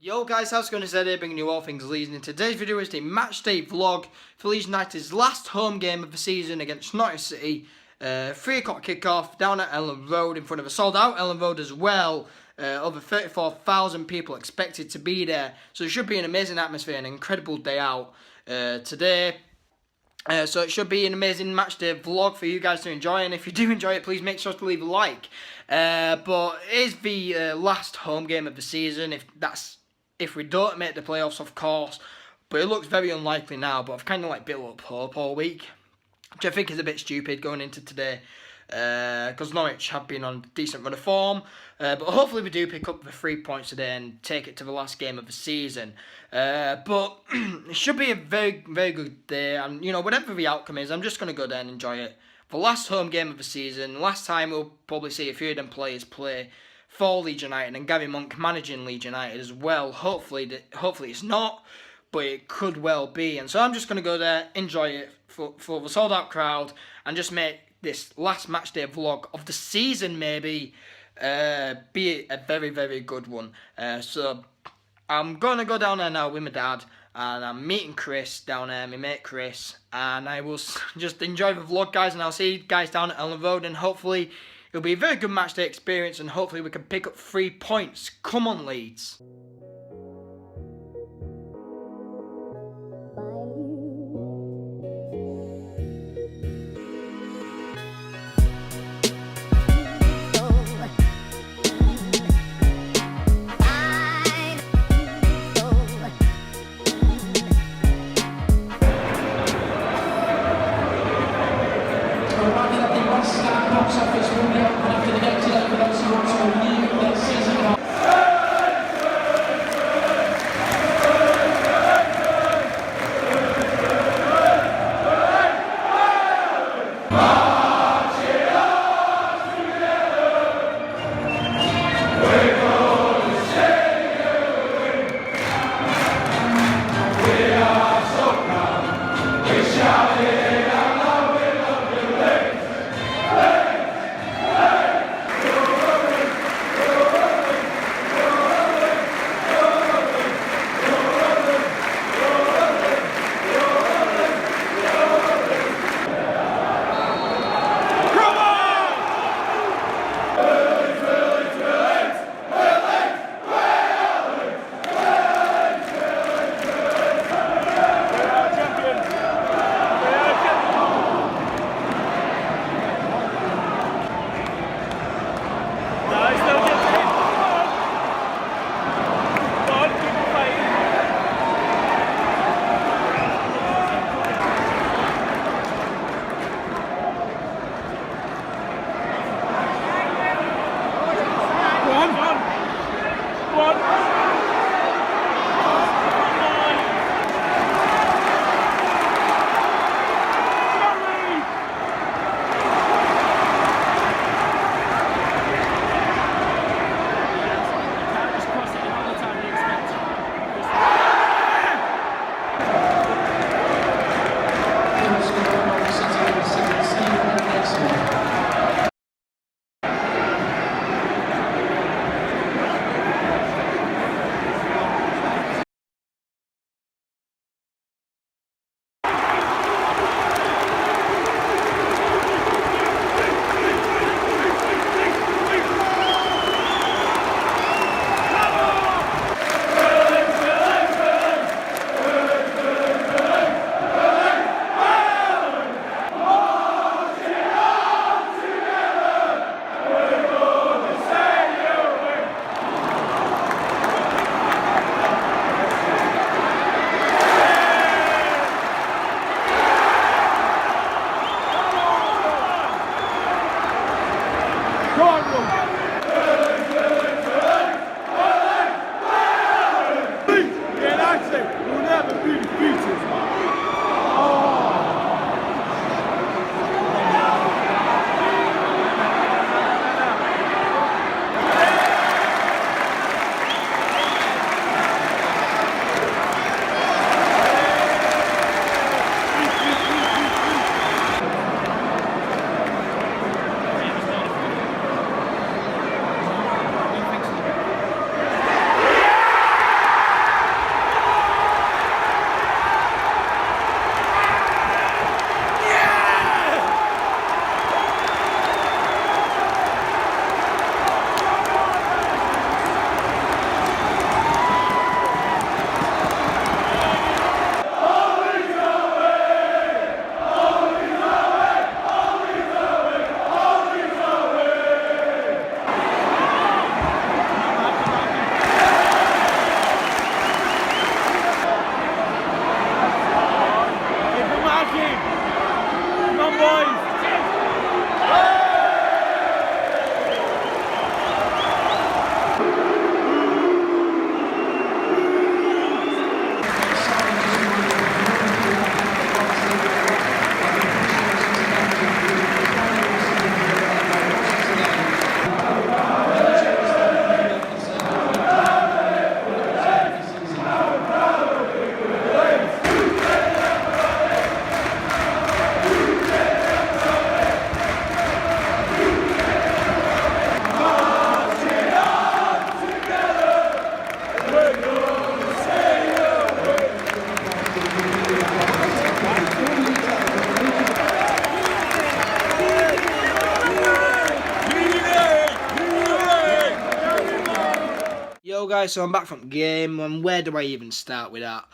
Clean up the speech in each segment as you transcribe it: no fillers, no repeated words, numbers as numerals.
Yo guys, how's it going? It's Ed here, bringing you all things Leeds, and in today's video is the match day vlog for Leeds United's last home game of the season against Norwich City. 3 o'clock kickoff down at Elland Road in front of a sold out Elland Road as well. Over 34,000 people expected to be there, so it should be an amazing atmosphere, an incredible day out today. So it should be an amazing match day vlog for you guys to enjoy, and if you do enjoy it, please make sure to leave a like. But it is the last home game of the season, if we don't make the playoffs, of course, but it looks very unlikely now. But I've kind of built up hope all week, which I think is a bit stupid going into today, because Norwich have been on a decent run of form, but hopefully we do pick up the 3 points today and take it to the last game of the season. But it should be a very, very good day, and whatever the outcome is, I'm just going to go there and enjoy it. The last home game of the season, last time we'll probably see a few of them players play for Leeds United, and Gary Monk managing Leeds United as well. Hopefully it's not, but it could well be. And so I'm just going to go there, enjoy it for the sold out crowd, and just make this last match day vlog of the season maybe be a very, very good one. So I'm going to go down there now with my dad, and I'm meeting Chris down there, my mate Chris, and I will just enjoy the vlog, guys, and I'll see you guys down at Elland Road, and hopefully it'll be a very good match day experience, and hopefully we can pick up 3 points. Come on, Leeds. guys, so I'm back from the game, and where do I even start with that?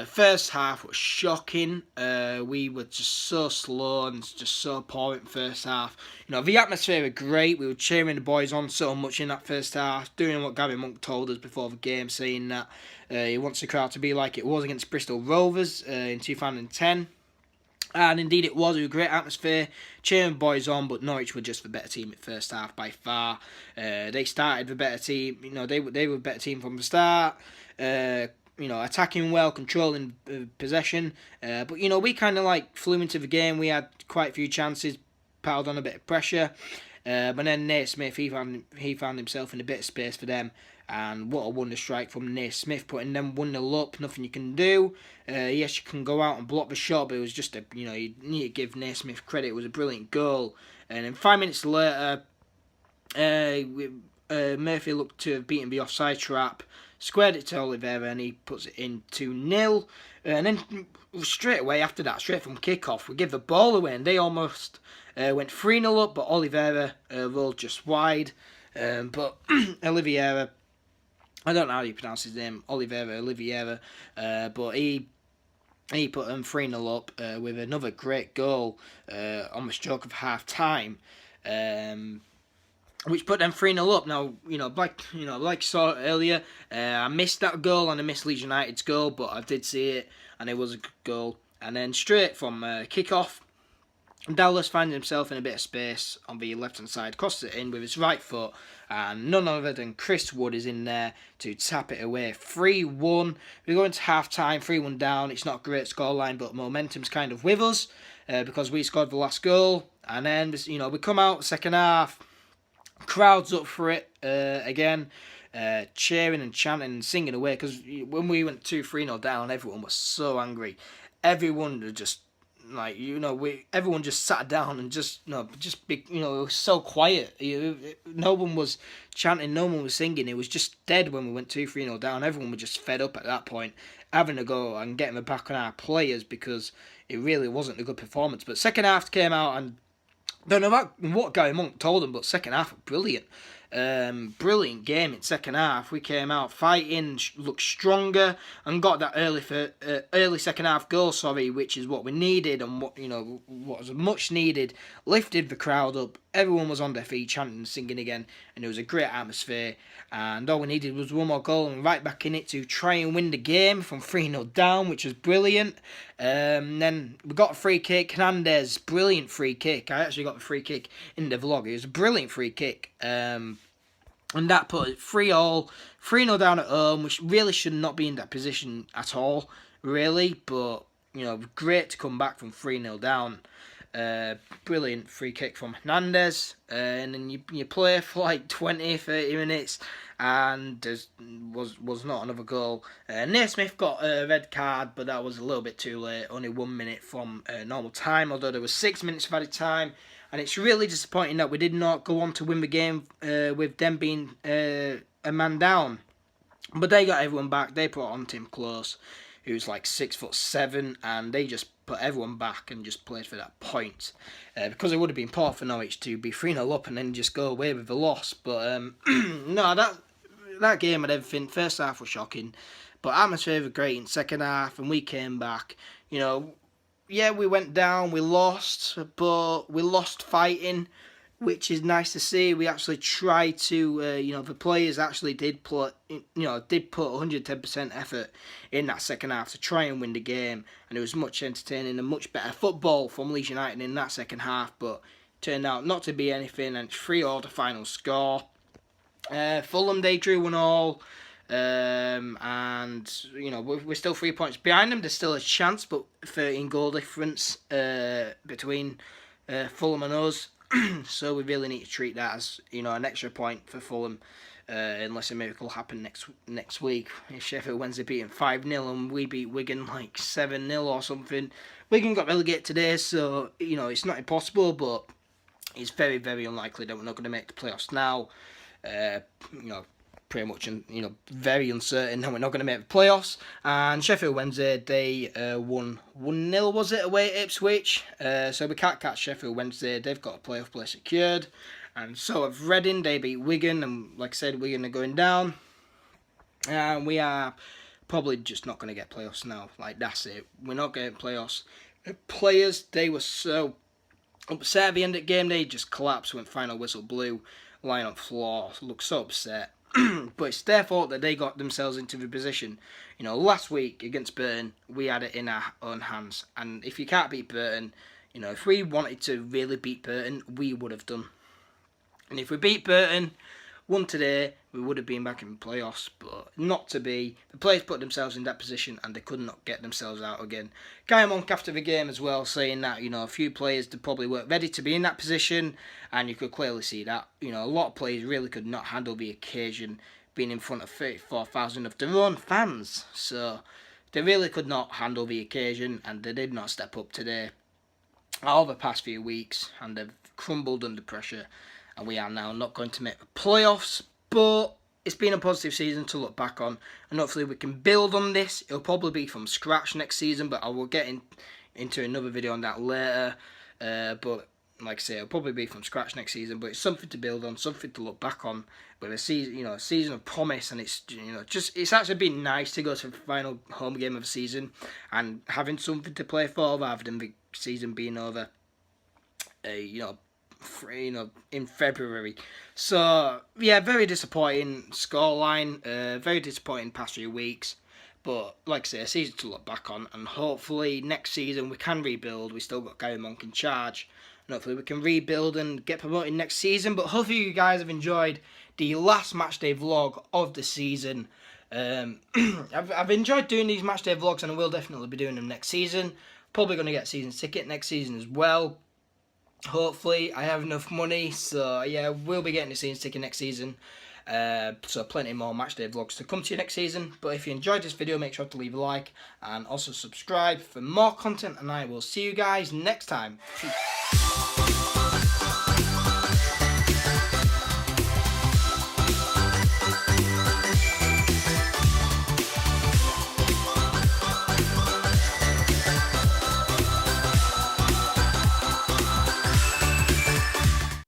First half was shocking. We were just so slow and just so poor in the first half. You know, the atmosphere was great. We were cheering the boys on so much in that first half, doing what Gary Monk told us before the game, saying that he wants the crowd to be like it was against Bristol Rovers in 2010. And indeed it was. It was a great atmosphere, cheering boys on, but Norwich were just the better team at first half by far. They started the better team. You know, they were a better team from the start. You know, attacking well, controlling possession. But, you know, we kind of like flew into the game. We had quite a few chances, piled on a bit of pressure. But then Nate Smith, he found himself in a bit of space for them. And what a wonder strike from Nate Smith, putting them 1-0 up. Nothing you can do. Yes, you can go out and block the shot, but it was just a, you know, you need to give Nate Smith credit. It was a brilliant goal. And then 5 minutes later, Murphy looked to have beaten the offside trap, squared it to Oliveira, and he puts it in 2-0. And then straight away after that, straight from kick-off, we give the ball away, and they almost went 3-0 up, but Oliveira rolled just wide. But Oliveira, I don't know how you pronounce his name, Oliveira, but he put them 3-0 up with another great goal on the stroke of half time, which put them 3-0 up. Now, like I saw earlier, I missed that goal and I missed Leeds United's goal, but I did see it and it was a good goal. And then straight from kick-off, Dallas finds himself in a bit of space on the left-hand side, crosses it in with his right foot, and none other than Chris Wood is in there to tap it away. 3-1. We go into half-time, 3-1 down. It's not a great scoreline, but momentum's kind of with us because we scored the last goal. And then, we come out second half, crowd's up for it again, cheering and chanting and singing away, because when we went 2-3-0 down, everyone was so angry. Everyone was just everyone just sat down and it was so quiet. No one was chanting, no one was singing. It was just dead when we went 2-3-0 down. Everyone was just fed up at that point, having to go and getting the back on our players because it really wasn't a good performance. But second half came out, and don't know what Gary Monk told them, but second half was brilliant. Brilliant game in second half. We came out fighting, looked stronger, and got that early second half goal, which is what we needed and what was much needed. Lifted the crowd up. Everyone was on their feet, chanting and singing again, and it was a great atmosphere. And all we needed was one more goal and right back in it to try and win the game from 3-0 down, which was brilliant. Then we got a free kick. Hernandez, brilliant free kick. I actually got the free kick in the vlog. It was a brilliant free kick. And that put it 3-3-0 down at home, which really should not be in that position at all, really. But, great to come back from 3-0 down. Brilliant free kick from Hernandez. And then you play for like 20, 30 minutes, and there was not another goal. Nate Smith got a red card, but that was a little bit too late. Only 1 minute from normal time, although there was 6 minutes of added time. And it's really disappointing that we did not go on to win the game with them being a man down. But they got everyone back. They put on Tim Close, who's like 6'7", and they just put everyone back and just played for that point. Because it would have been poor for Norwich to be 3-0 up and then just go away with the loss. But no, that game had everything. First half was shocking, but atmosphere was great in second half, and we came back. Yeah, we went down, we lost, but we lost fighting, which is nice to see. We actually tried to, the players actually did put 110% effort in that second half to try and win the game, and it was much entertaining and much better football from Leeds United in that second half, but turned out not to be anything, and it's 3-3 the final score. Fulham, they drew 1-1. And we're still 3 points behind them. There's still a chance, but 13 goal difference between Fulham and us. So we really need to treat that as an extra point for Fulham, unless a miracle happen next week. If Sheffield Wednesday beat them 5-0 and we beat Wigan like 7-0 or something, Wigan got relegated today, so it's not impossible, but it's very, very unlikely that we're not going to make the playoffs now. Pretty much, very uncertain that we're not going to make the playoffs. And Sheffield Wednesday, they won 1-0, was it, away at Ipswich? So we can't catch Sheffield Wednesday. They've got a playoff place secured. And so have Reading. They beat Wigan, and like I said, Wigan are going down. And we are probably just not going to get playoffs now. Like, that's it. We're not getting playoffs. The players, they were so upset at the end of the game. They just collapsed when final whistle blew. Lying on the floor, looked so upset. But it's their fault that they got themselves into the position. You know, last week against Burton, we had it in our own hands. And if you can't beat Burton, you know, if we wanted to really beat Burton, we would have done. And if we beat Burton, won today, we would have been back in the playoffs, but not to be. The players put themselves in that position and they could not get themselves out again. Guy Monk after the game as well, saying that, you know, a few players probably weren't ready to be in that position, and you could clearly see that. You know, a lot of players really could not handle the occasion being in front of 34,000 of their own fans. So they really could not handle the occasion, and they did not step up today all the past few weeks, and they've crumbled under pressure. And we are now not going to make the playoffs, but it's been a positive season to look back on, and hopefully we can build on this. It'll probably be from scratch next season, but I will get into another video on that later. But like I say, it'll probably be from scratch next season, but it's something to build on, something to look back on. With a season, you know, a season of promise, and it's, you know, just, it's actually been nice to go to the final home game of the season and having something to play for rather than the season being over. In February. So yeah, very disappointing scoreline. Very disappointing past few weeks. But like I say, a season to look back on, and hopefully next season we can rebuild. We still got Gary Monk in charge, and hopefully we can rebuild and get promoted next season. But hopefully you guys have enjoyed the last matchday vlog of the season. I've enjoyed doing these matchday vlogs, and I will definitely be doing them next season. Probably going to get a season ticket next season as well. Hopefully I have enough money, so yeah, we'll be getting a season ticket next season. So plenty more matchday vlogs to come to you next season. But if you enjoyed this video, make sure to leave a like and also subscribe for more content, and I will see you guys next time. Peace.